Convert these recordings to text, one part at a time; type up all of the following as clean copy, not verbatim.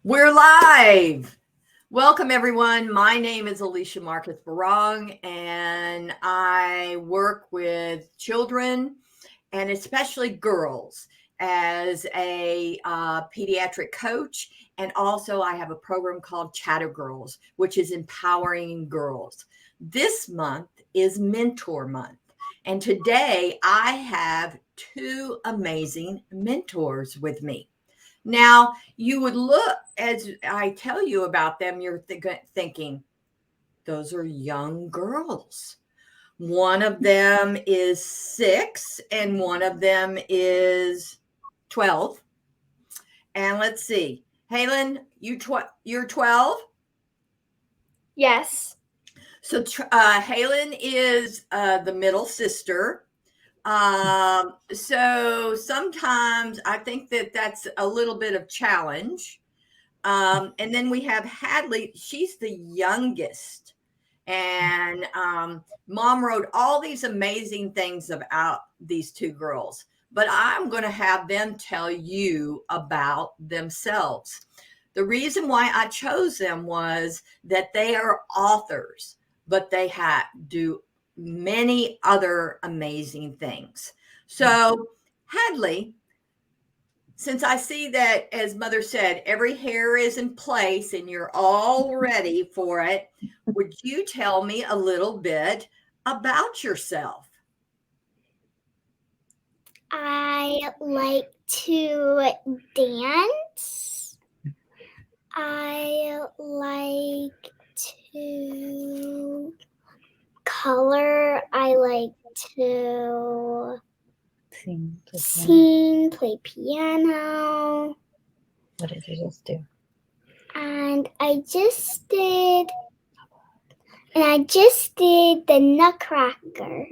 We're live. Welcome, everyone. My name is Alicia Marcus Barong, and I work with children and especially girls as a pediatric coach. And also, I have a program called Chatter Girls, which is empowering girls. This month is Mentor Month. And today I have two amazing mentors with me. Now, you would look, as I tell you about them, you're thinking, those are young girls. One of them is 6 and one of them is 12. And let's see, Haylyn, you're 12? Yes. So Haylyn is the middle sister. So sometimes I think that that's a little bit of challenge. And then we have Hadley. She's the youngest. And mom wrote all these amazing things about these two girls. But I'm going to have them tell you about themselves. The reason why I chose them was that they are authors, but they do many other amazing things. So, Hadley, since I see that, as Mother said, every hair is in place and you're all ready for it, would you tell me a little bit about yourself? I like to dance. I like to color. I like to sing, play piano. What did you just do? And I just did the Nutcracker.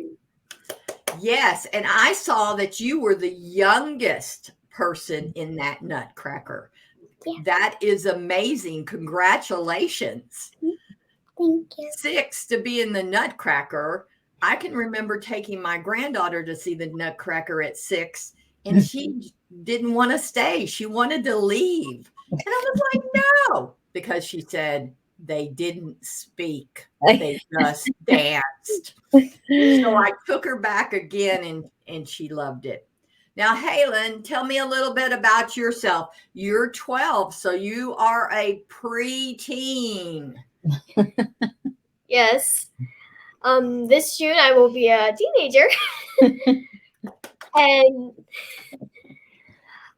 Yes, and I saw that you were the youngest person in that Nutcracker. Yeah. That is amazing. Congratulations. Thank you. 6 to be in the Nutcracker. I can remember taking my granddaughter to see the Nutcracker at 6, and she didn't want to stay. She wanted to leave. And I was like, no, because she said they didn't speak. They just danced. So I took her back again, and she loved it. Now, Haylyn, tell me a little bit about yourself. You're 12, so you are a preteen. Yes. This June I will be a teenager. And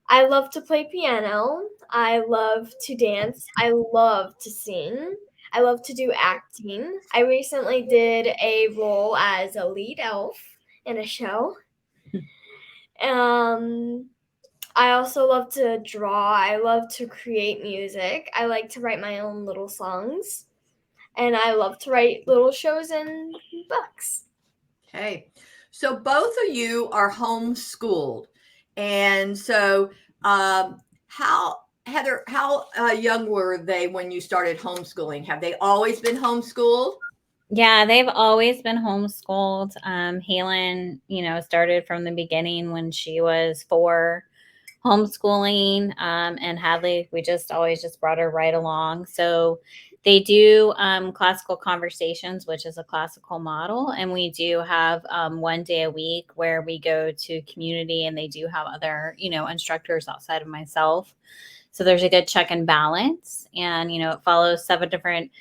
I love to play piano. I love to dance. I love to sing. I love to do acting. I recently did a role as a lead elf in a show. I also love to draw. I love to create music. I like to write my own little songs. And I love to write little shows and books. Okay. So both of you are homeschooled. And so Heather, how young were they when you started homeschooling? Have they always been homeschooled? Yeah, they've always been homeschooled. Haylyn, started from the beginning when she was 4, homeschooling. And Hadley, we always brought her right along. So they do classical conversations, which is a classical model. And we do have 1 day a week where we go to community, and they do have other, instructors outside of myself. So there's a good check and balance, and, it follows 7 different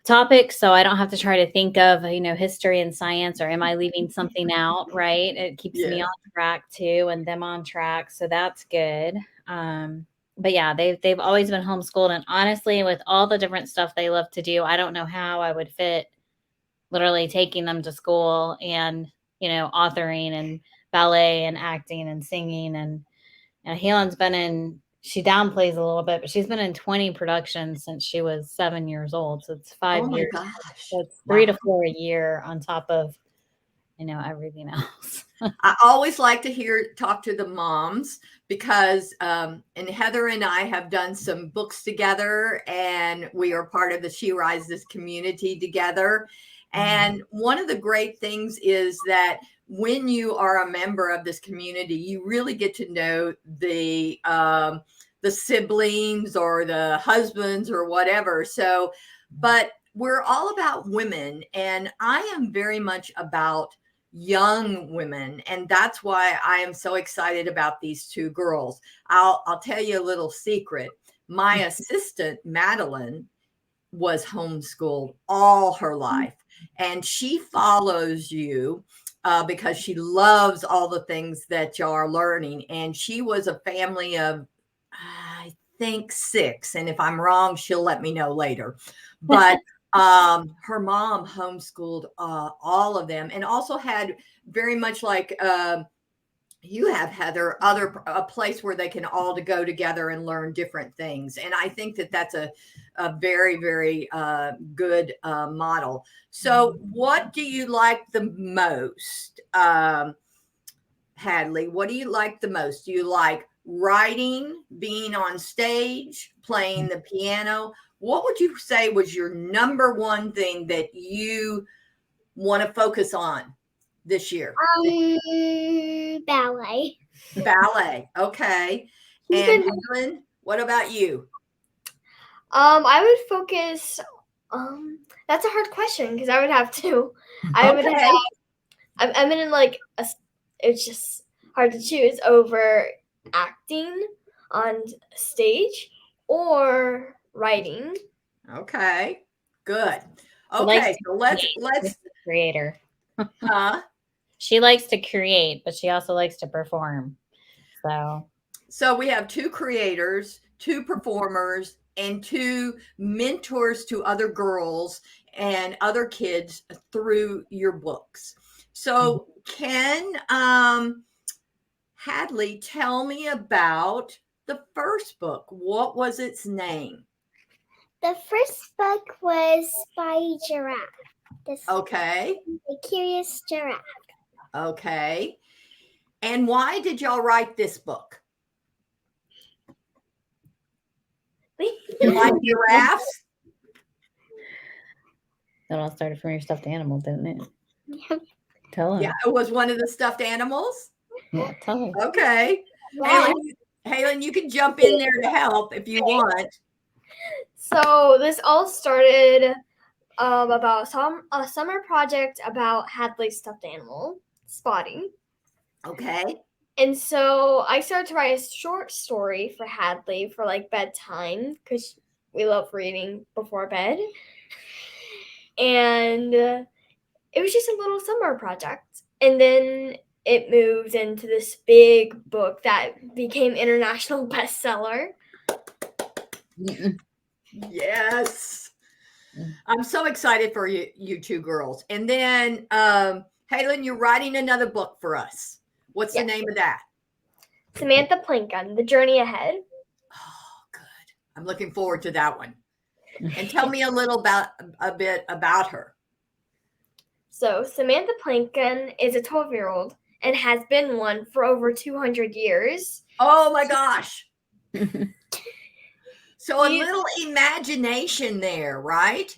topics. So I don't have to try to think of, history and science, or am I leaving something out, right? It keeps me on track too, and them on track. So that's good. But yeah, they've always been homeschooled. And honestly, with all the different stuff they love to do, I don't know how I would fit literally taking them to school and, authoring and ballet and acting and singing. And Haylyn's she downplays a little bit, but she's been in 20 productions since she was 7 years old. So it's 5 years. Oh my gosh. So it's 3 to 4 a year on top of, everything else. I always like to talk to the moms because, and Heather and I have done some books together, and we are part of the She Rises community together. And one of the great things is that when you are a member of this community, you really get to know the the siblings or the husbands or whatever. So, but we're all about women, and I am very much about young women, and that's why I am so excited about these two girls. I'll tell you a little secret. My assistant Madeline was homeschooled all her life, and she follows you because she loves all the things that y'all are learning. And she was a family of, I think, 6, and if I'm wrong, she'll let me know later. But her mom homeschooled all of them, and also had very much like you have, Heather, a place where they can all to go together and learn different things. And I think that that's a very, very good model. So what do you like the most, Hadley? What do you like the most? Do you like writing, being on stage, playing the piano? What would you say was your number one thing that you want to focus on this year? Ballet. Ballet. Okay. And Helen, what about you? I would focus. That's a hard question because I would have to. I would have. I'm in like a. It's just hard to choose over acting on stage or writing. Okay. Good. Okay. So let's creator. Huh? She likes to create, but she also likes to perform. So we have 2 creators, 2 performers, and 2 mentors to other girls and other kids through your books. So can Hadley tell me about the first book? What was its name? The first book was by Giraffe. Okay. The Curious Giraffe. Okay. And why did y'all write this book? You like giraffes? That all started from your stuffed animal, didn't it? Yeah. Tell him. Yeah, it was one of the stuffed animals. Yeah, tell him. Okay. Wow. Haylyn, you can jump in there to help if you want. So this all started about a summer project about Hadley's stuffed animal, Spotty. Okay. And so I started to write a short story for Hadley for like bedtime because we love reading before bed. And it was just a little summer project. And then it moved into this big book that became international bestseller. Yes. I'm so excited for you 2 girls. And then Haylyn, you're writing another book for us. What's the name of that? Samantha Plinkon, The Journey Ahead. Oh, good. I'm looking forward to that one. And tell me a bit about her. So Samantha Plinkon is a 12-year-old and has been one for over 200 years. Oh my gosh. So a little imagination there, right?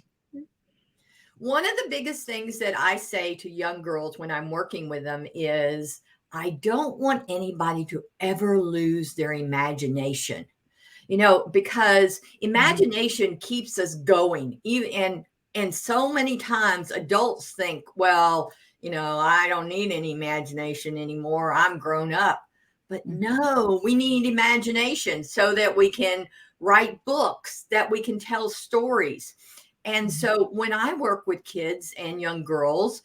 One of the biggest things that I say to young girls when I'm working with them is I don't want anybody to ever lose their imagination, because imagination keeps us going. And so many times adults think, well, I don't need any imagination anymore. I'm grown up. But no, we need imagination so that we can write books, that we can tell stories. And so when I work with kids and young girls,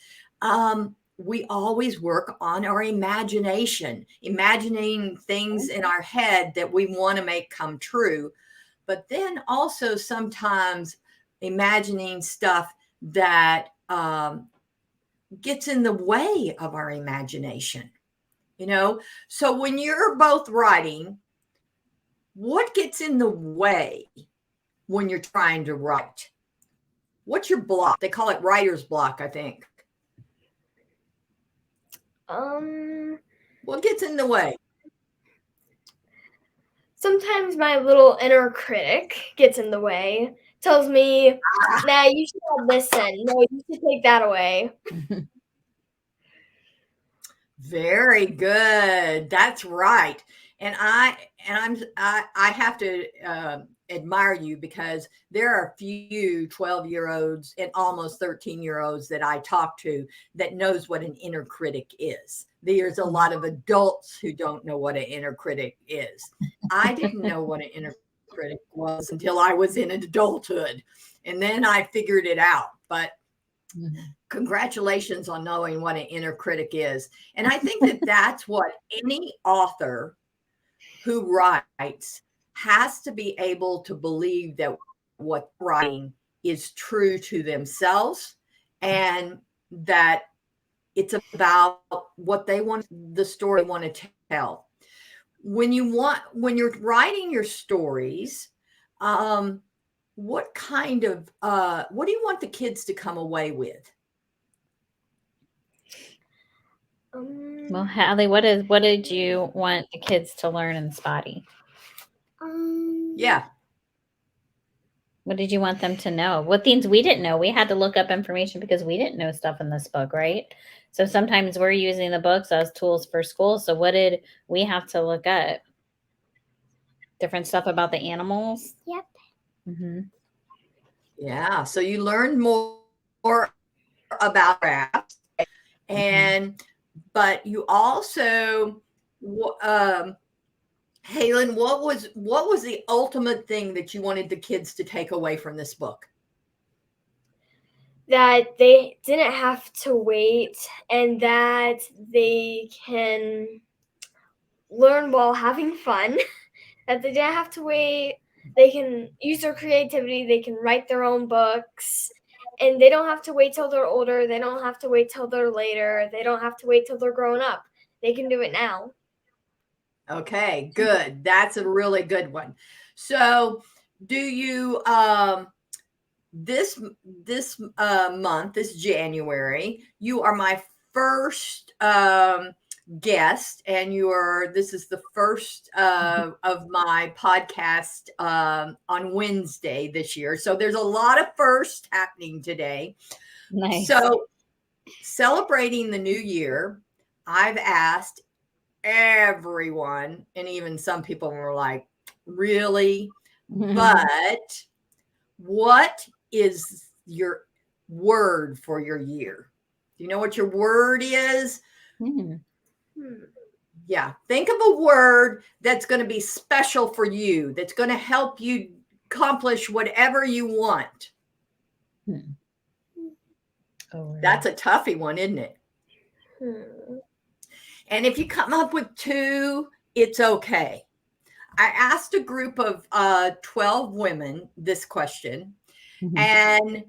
we always work on our imagination, imagining things in our head that we want to make come true. But then also sometimes imagining stuff that gets in the way of our imagination. So when you're both writing, what gets in the way when you're trying to write? What's your block? They call it writer's block, I think. What gets in the way? Sometimes my little inner critic gets in the way, tells me, nah, you should have this in. No, you should take that away. Very good. That's right. I have to admire you, because there are a few 12-year-olds and almost 13-year-olds that I talk to that knows what an inner critic is. There's a lot of adults who don't know what an inner critic is. I didn't know what an inner critic was until I was in adulthood, and then I figured it out. But congratulations on knowing what an inner critic is. And I think that that's what any author who writes has to be able to believe, that what writing is true to themselves, and that it's about what they want, the story they want to tell. When you're writing your stories, what kind of what do you want the kids to come away with? Well, Hadley, what did you want the kids to learn in Spotty? Yeah. What did you want them to know? What things we didn't know? We had to look up information because we didn't know stuff in this book, right? So sometimes we're using the books as tools for school. So what did we have to look up? Different stuff about the animals? Yep. Mm-hmm. Yeah. So you learned more about rats, and but you also, Haylyn, what was the ultimate thing that you wanted the kids to take away from this book? That they didn't have to wait, and that they can learn while having fun. That they didn't have to wait. They can use their creativity. They can write their own books. And they don't have to wait till they're older. They don't have to wait till they're later. They don't have to wait till they're grown up. They can do it now. Okay, good. That's a really good one. So do you this month, this January, you are my first guest, and this is the first of my podcast on Wednesday this year. So there's a lot of firsts happening today. Nice. So celebrating the new year, I've asked everyone, and even some people were like, really? But what is your word for your year? Do you know what your word is? Yeah. Think of a word that's going to be special for you, that's going to help you accomplish whatever you want. That's a toughie one, isn't it? And if you come up with 2, it's okay. I asked a group of 12 women this question, and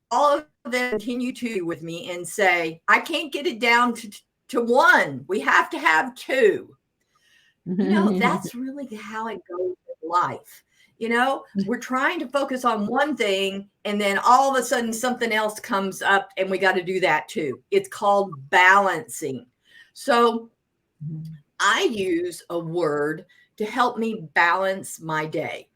all of them continue to with me and say, I can't get it down to 1. We have to have 2. That's really how it goes in life. We're trying to focus on one thing, and then all of a sudden something else comes up, and we got to do that too. It's called balancing. So I use a word to help me balance my day.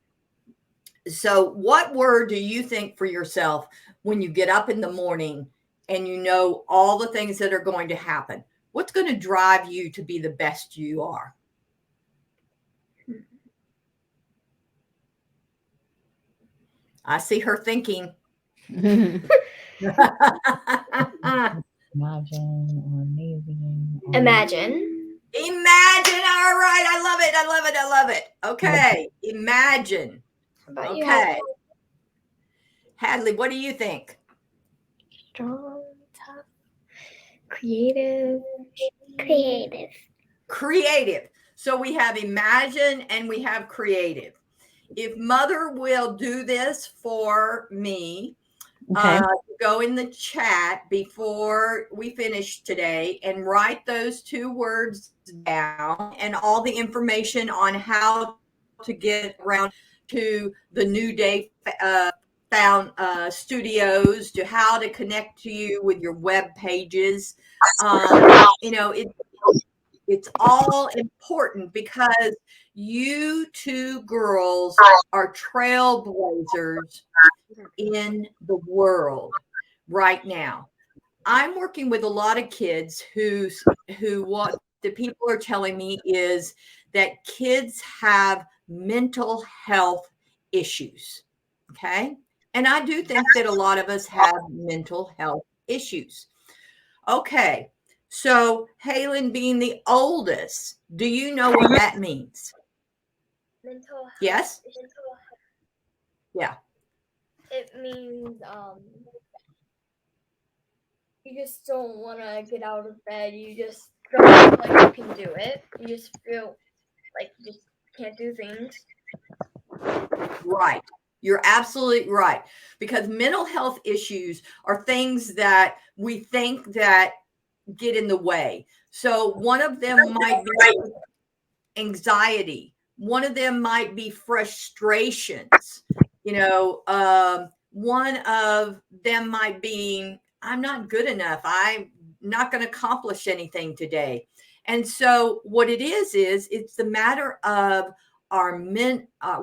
So what word do you think for yourself when you get up in the morning and you know all the things that are going to happen? What's going to drive you to be the best you are? I see her thinking. Imagine, or amazing. Imagine. Imagine. All right. I love it. I love it. I love it. Okay. Imagine. How about you, Okay. Hadley, what do you think? Strong, tough, creative. Creative. So we have imagine and we have creative. If Mother will do this for me, go in the chat before we finish today and write those 2 words down, and all the information on how to get around to the New Day Found studios, to how to connect to you with your web pages. It's all important, because you 2 girls are trailblazers in the world right now. I'm working with a lot of kids who what the people are telling me is that kids have mental health issues. Okay. And I do think that a lot of us have mental health issues. Okay. So, Haylyn, being the oldest, do you know what that means? Mental health. Yes? Mental health. Yeah. It means you just don't want to get out of bed. You just don't feel like you can do it. You just feel like you just can't do things. Right. You're absolutely right. Because mental health issues are things that we think that get in the way. So one of them might be anxiety. One of them might be frustrations. One of them might be, I'm not good enough. I'm not going to accomplish anything today. And so what it is it's the matter of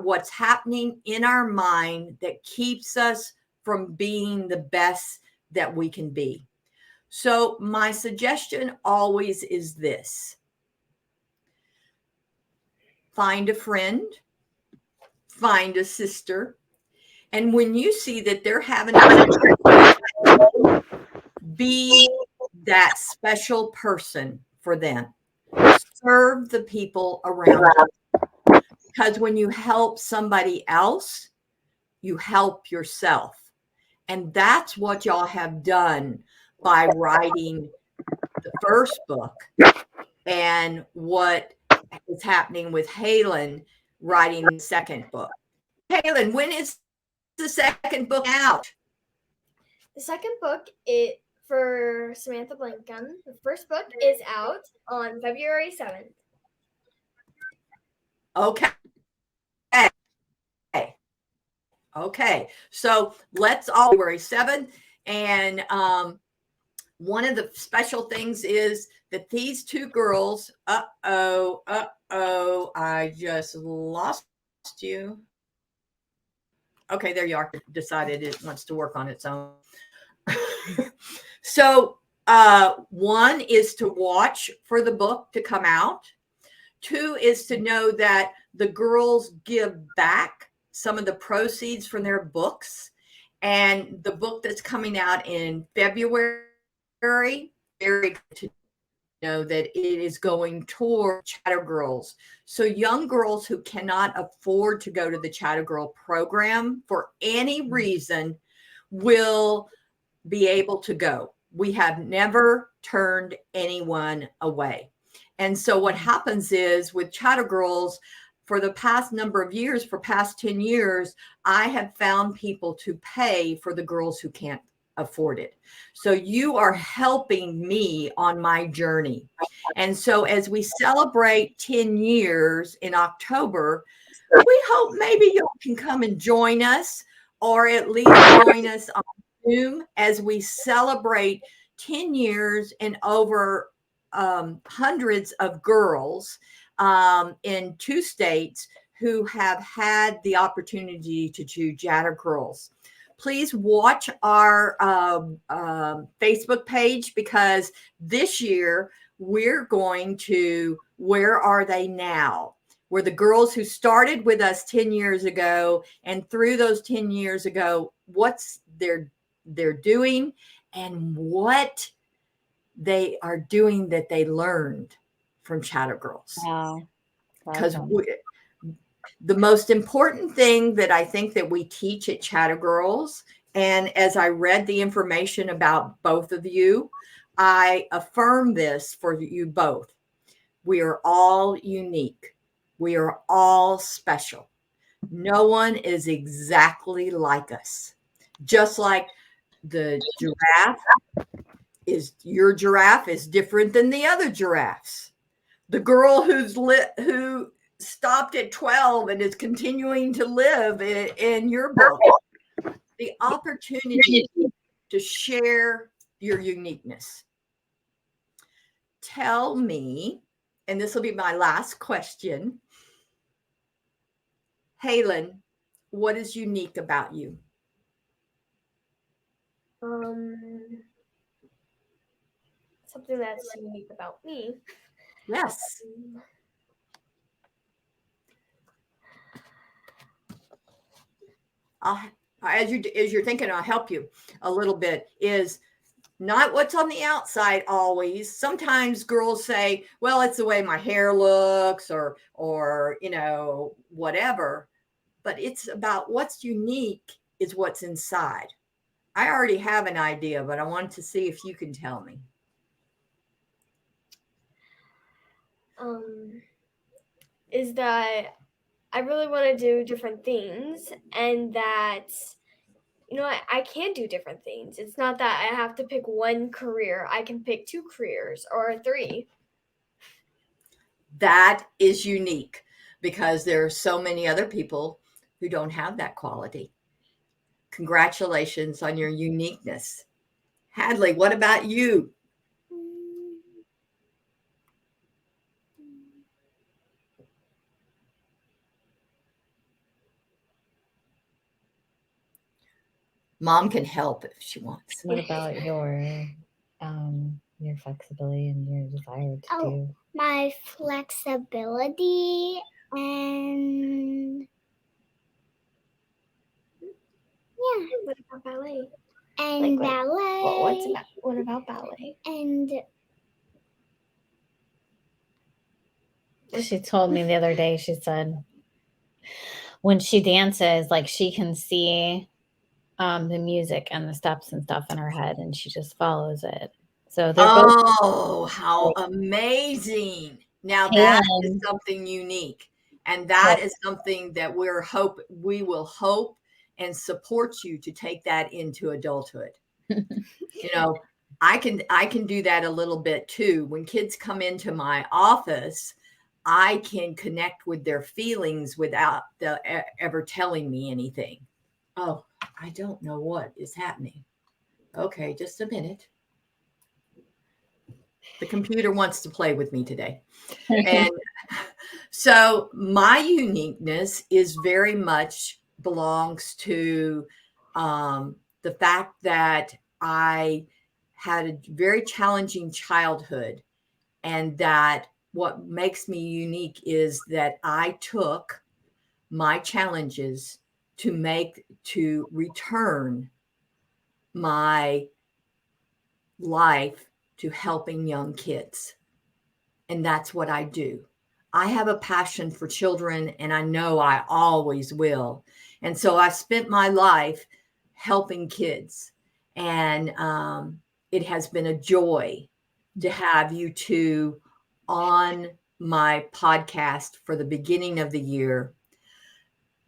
what's happening in our mind that keeps us from being the best that we can be. So my suggestion always is this: find a friend, find a sister, and when you see that they're having a be that special person for them. Serve the people around you. Because when you help somebody else, you help yourself. And that's what y'all have done by writing the first book and what is happening with Haylyn writing the second book. Haylyn, when is the second book out? The second book for Samantha Blinken. The first book is out on February 7th. Okay. Okay. So let's all February 7th. And one of the special things is that these two girls, I just lost you. Okay, there you are. Decided it wants to work on its own. So one is to watch for the book to come out. Two is to know that the girls give back some of the proceeds from their books. And the book that's coming out in February, very good to know that it is going toward Chatter Girls. So young girls who cannot afford to go to the Chatter Girl program for any reason will be able to go. We have never turned anyone away. And so what happens is with Chatter Girls, for the past number of years, for past 10 years, I have found people to pay for the girls who can't afford it. So you are helping me on my journey. And so as we celebrate 10 years in October, we hope maybe you can come and join us, or at least join us on Zoom as we celebrate 10 years and over hundreds of girls in 2 states who have had the opportunity to do Chatter Girls. Please watch our Facebook page, because this year we're going to Where Are They Now? Where the girls who started with us 10 years ago, and through those 10 years ago, what's they're doing and what they are doing that they learned from Chatter Girls. Wow. Because the most important thing that I think that we teach at Chatter Girls, and as I read the information about both of you, I affirm this for you both. We are all unique. We are all special. No one is exactly like us. Just like the giraffe your giraffe is different than the other giraffes. The girl who stopped at 12 and is continuing to live in your book. The opportunity to share your uniqueness. Tell me, and this will be my last question, Haylyn, what is unique about you? Something that's unique about me. Yes. as you're thinking, I'll help you a little bit. Is not what's on the outside always. Sometimes girls say, well, it's the way my hair looks or whatever. But it's about what's unique is what's inside. I already have an idea, but I wanted to see if you can tell me. Is that I really want to do different things, and that I can do different things. It's not that I have to pick one career. I can pick 2 careers or 3. That is unique because there are so many other people who don't have that quality. Congratulations on your uniqueness. Hadley, what about you? Mom can help if she wants. What about your flexibility and your desire to do? My flexibility and What about ballet? and ballet. What about ballet? And She told me the other day, she said when she dances, like she can see the music and the steps and stuff in her head, and she just follows it. So they're both how amazing. Now that is something unique. And that is something that we will hope and support you to take that into adulthood. I can do that a little bit too. When kids come into my office, I can connect with their feelings without ever telling me anything. Oh, I don't know what is happening. Okay, just a minute. The computer wants to play with me today. And so my uniqueness is very much belongs to the fact that I had a very challenging childhood, and that what makes me unique is that I took my challenges to return my life to helping young kids. And that's what I do. I have a passion for children, and I know I always will. And so I spent my life helping kids. And it has been a joy to have you two on my podcast for the beginning of the year.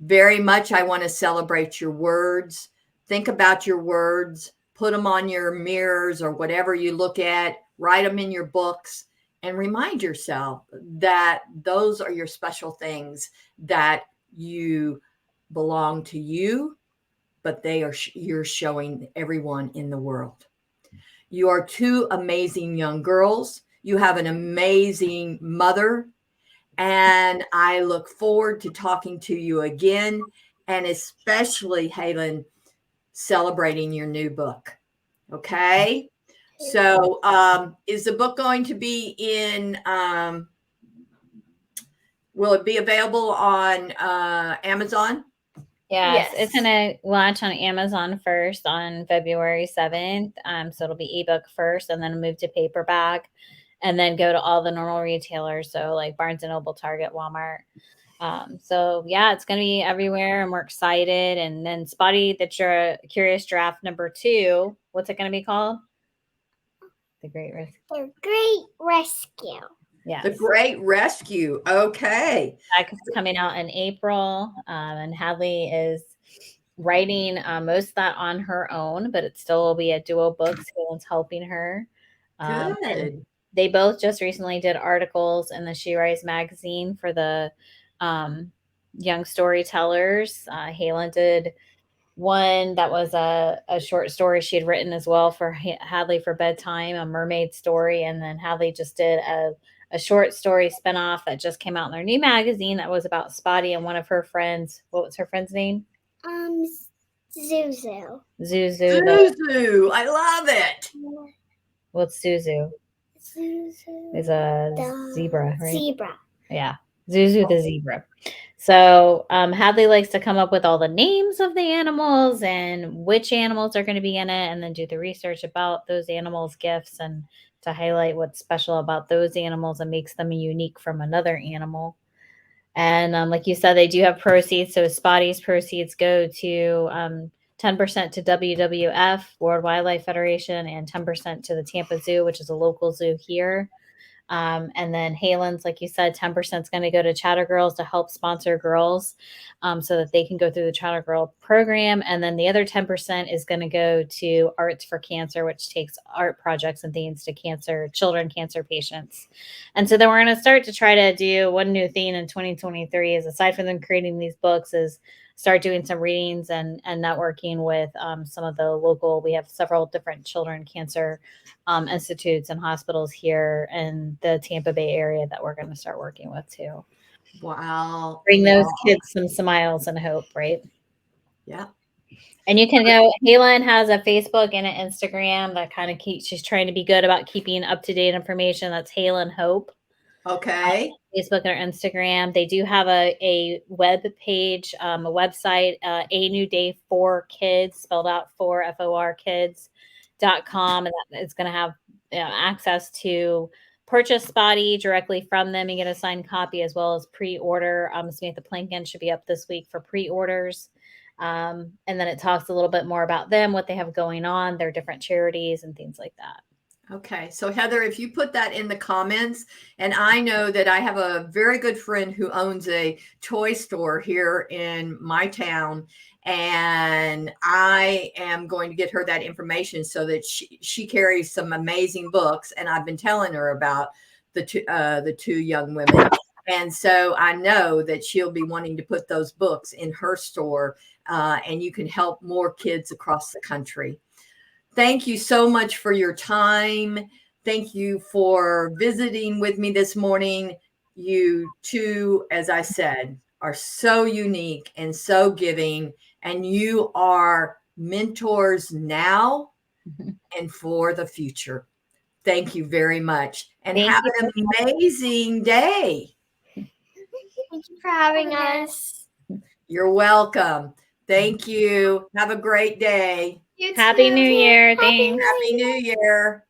Very much, I want to celebrate your words. Think about your words. Put them on your mirrors or whatever you look at. Write them in your books. And remind yourself that those are your special things, that you belong to you, but you're showing everyone in the world. You are 2 amazing young girls. You have an amazing mother. And I look forward to talking to you again, and especially, Haylyn, celebrating your new book. Okay? So is the book going to be in, will it be available on Amazon? Yes, it's going to launch on Amazon first on February 7th. So it'll be ebook first, and then move to paperback, and then go to all the normal retailers. So like Barnes & Noble, Target, Walmart. So yeah, it's going to be everywhere, and we're excited. And then Spotty the Curious Giraffe number 2, what's it going to be called? The Great Rescue. The Great Rescue. Yeah. The Great Rescue. Okay. That's coming out in April. And Hadley is writing most of that on her own, but it still will be a duo book. Someone's helping her. Good. They both just recently did articles in the She Rise magazine for the young storytellers. Haylyn did one that was a short story she had written as well for Hadley for bedtime, a mermaid story. And then Hadley just did a short story spinoff that just came out in their new magazine that was about Spotty and one of her friends. What was her friend's name? Zuzu. Zuzu. I love it. What's Zuzu? Zuzu Is a zebra, right? Zebra. Yeah. Zuzu the zebra. So Hadley likes to come up with all the names of the animals and which animals are going to be in it, and then do the research about those animals' gifts and to highlight what's special about those animals and makes them unique from another animal. And like you said, they do have proceeds. So Spotty's proceeds go to 10% to WWF, World Wildlife Federation, and 10% to the Tampa Zoo, which is a local zoo here. And then Haylyn's, like you said, 10% is going to go to Chatter Girls to help sponsor girls so that they can go through the Chatter Girl program. And then the other 10% is going to go to Arts for Cancer, which takes art projects and things to children cancer patients. And so then we're going to start to try to do one new thing in 2023 is, aside from them creating these books, is start doing some readings and networking with some of the local, we have several different children cancer institutes and hospitals here in the Tampa Bay area that we're going to start working with too. Wow. Bring those kids some smiles and hope, right? Yeah. And you can go, Haylyn has a Facebook and an Instagram that kind of she's trying to be good about keeping up-to-date information. That's Haylyn Hope. Okay. Facebook and Instagram. They do have a web page, a website, A New Day for Kids, spelled out for kids.com. And that is going to have access to purchase Spotty directly from them and get a signed copy, as well as pre-order. Samantha Plankin should be up this week for pre-orders. And then it talks a little bit more about them, what they have going on, their different charities and things like that. Okay. So Heather, if you put that in the comments, and I know that I have a very good friend who owns a toy store here in my town, and I am going to get her that information so that she carries some amazing books. And I've been telling her about the two young women. And so I know that she'll be wanting to put those books in her store, and you can help more kids across the country. Thank you so much for your time. Thank you for visiting with me this morning. You two, as I said, are so unique and so giving, and you are mentors now and for the future. Thank you very much, and have an amazing day. Thank you for having us. You're welcome. Thank you. Have a great day. Happy New Year. Thanks. Happy New Year.